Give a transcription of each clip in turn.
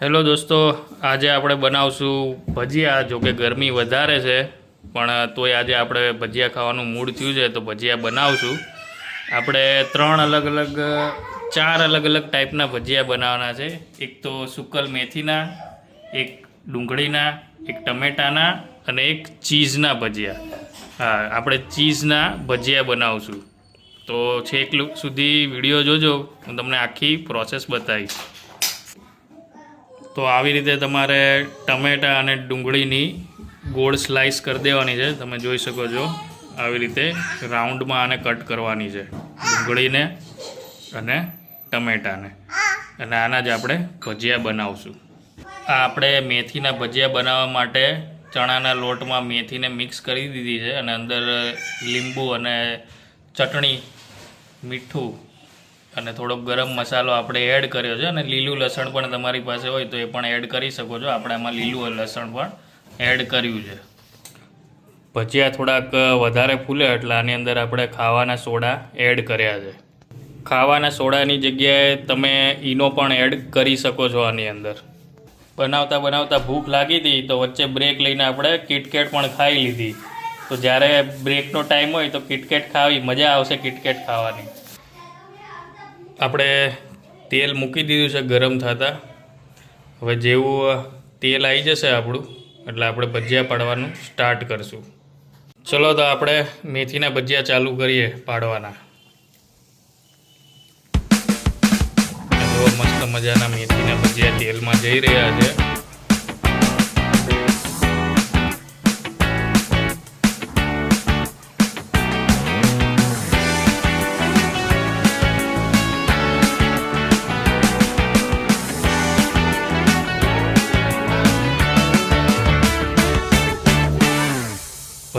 Hello દોસ્તો, આજે આપણે બનાવશું ભજીયા. જો કે ગરમી વધારે છે પણ તોય આજે આપણે ભજીયા ખાવાનું મૂડ થયું છે તો ભજીયા બનાવશું. આપણે ચાર અલગ અલગ ટાઈપના ભજીયા બનાવવાના છે. એક તો સુકલ મેથીના, એક ડુંગળીના, એક ટમેટાના અને એક ચીઝના ભજીયા. હા, આપણે ચીઝના ભજીયા બનાવશું. તો છેક સુધી વિડીયો જોજો, હું તમને આખી પ્રોસેસ બતાવીશ. તો આવી રીતે તમારે ટમેટાં અને ડુંગળીની ગોળ સ્લાઈસ કરી દેવાની છે. તમે જોઈ શકો છો આવી રીતે રાઉન્ડમાં આને કટ કરવાની છે, ડુંગળીને અને ટમેટાને. અને આના જ આપણે ભજીયા બનાવશું. આ આપણે મેથીના ભજીયા બનાવવા માટે ચણાના લોટમાં મેથીને મિક્સ કરી દીધી છે અને અંદર લીંબુ અને ચટણી, મીઠું અને થોડોક ગરમ મસાલો આપણે એડ કર્યો છે. અને લીલું લસણ પણ તમારી પાસે હોય તો એ પણ એડ કરી શકો છો. આપણે આમાં લીલું લસણ પણ એડ કર્યું છે. ભજીયા થોડાક વધારે ફૂલે એટલે આની અંદર આપણે ખાવાના સોડા એડ કર્યા છે. ખાવાના સોડાની જગ્યાએ તમે ઈનો પણ એડ કરી શકો છો આની અંદર. બનાવતા ભૂખ લાગી હતી તો વચ્ચે બ્રેક લઈને આપણે કિટકેટ પણ ખાઈ લીધી. તો જ્યારે બ્રેકનો ટાઈમ હોય તો કિટકેટ ખાવી મજા આવશે. કિટકેટ ખાવાની આપણે તેલ મૂકી દીધું છે ગરમ થતાં. હવે જેવું તેલ આવી જશે આપણું એટલે આપણે ભજીયા પાડવાનું સ્ટાર્ટ કરશું. ચલો તો આપણે મેથીના ભજીયા ચાલુ કરીએ પાડવાના. જો મસ્ત મજાના મેથીના ભજીયા તેલમાં જઈ રહ્યા છે.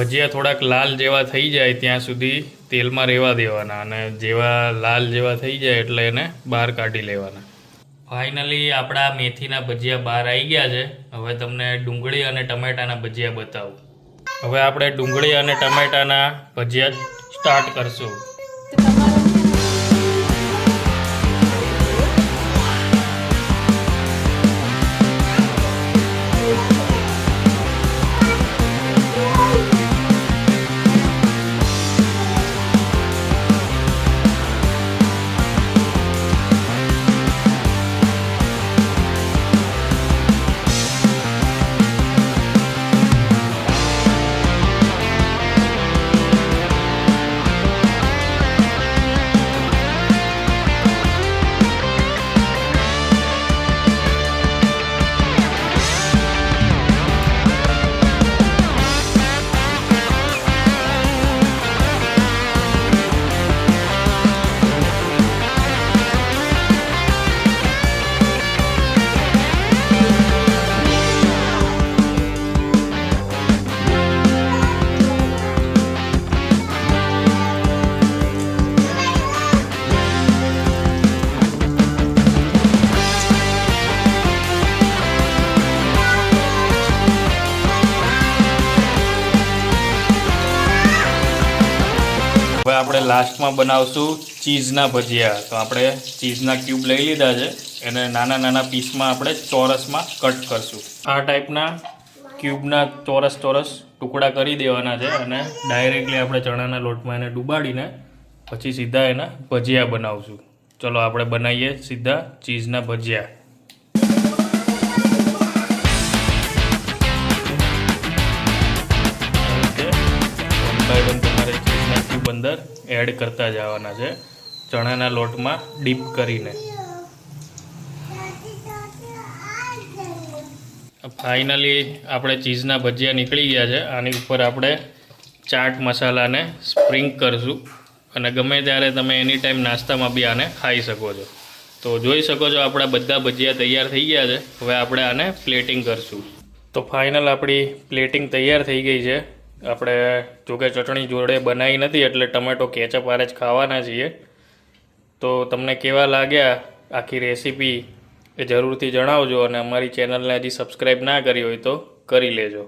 ભજીયા થોડાક લાલ જેવા થઈ જાય ત્યાં સુધી તેલમાં રહેવા દેવાના અને જેવા લાલ જેવા થઈ જાય એટલે એને બહાર કાઢી લેવાના. ફાઇનલી આપણા મેથીના ભજીયા બહાર આવી ગયા છે. હવે તમને ડુંગળી અને ટમેટાના ભજીયા બતાવું. હવે આપણે ડુંગળી અને ટમેટાના ભજીયા સ્ટાર્ટ કરશું. હવે આપણે લાસ્ટમાં બનાવશું ચીઝના ભજીયા. તો આપણે ચીઝના ક્યુબ લઈ લીધા છે, એને નાના નાના પીસમાં આપણે ચોરસમાં કટ કરશું. આ ટાઈપના ક્યુબના ચોરસ ટુકડા કરી દેવાના છે અને ડાયરેક્ટલી આપણે ચણાના લોટમાં એને ડૂબાડીને પછી સીધા એના ભજીયા બનાવશું. ચલો આપણે બનાવીએ સીધા ચીઝના ભજીયા. અંદર એડ કરતા જવાના છે ચણાના લોટમાં ડીપ કરીને. ફાઇનલી આપણે ચીઝના ભજીયા નીકળી ગયા છે. આની ઉપર આપણે ચાટ મસાલાને સ્પ્રિંક કરશું અને ગમે ત્યારે તમે એની ટાઈમ નાસ્તામાં બી આને ખાઈ શકો છો. તો જોઈ શકો છો આપણા બધા ભજીયા તૈયાર થઈ ગયા છે. હવે આપણે આને પ્લેટિંગ કરશું. તો ફાઇનલ આપણી પ્લેટિંગ તૈયાર થઈ ગઈ છે. આપણે જોકે ચટણી જોડે બનાવી નથી એટલે ટમેટો કેચઅપ આરે જ ખાવાના છીએ. તો તમને કેવા લાગ્યા આખી રેસીપી એ જરૂરથી જણાવજો અને અમારી ચેનલને હજી સબસ્ક્રાઈબ ના કરી હોય તો કરી લેજો.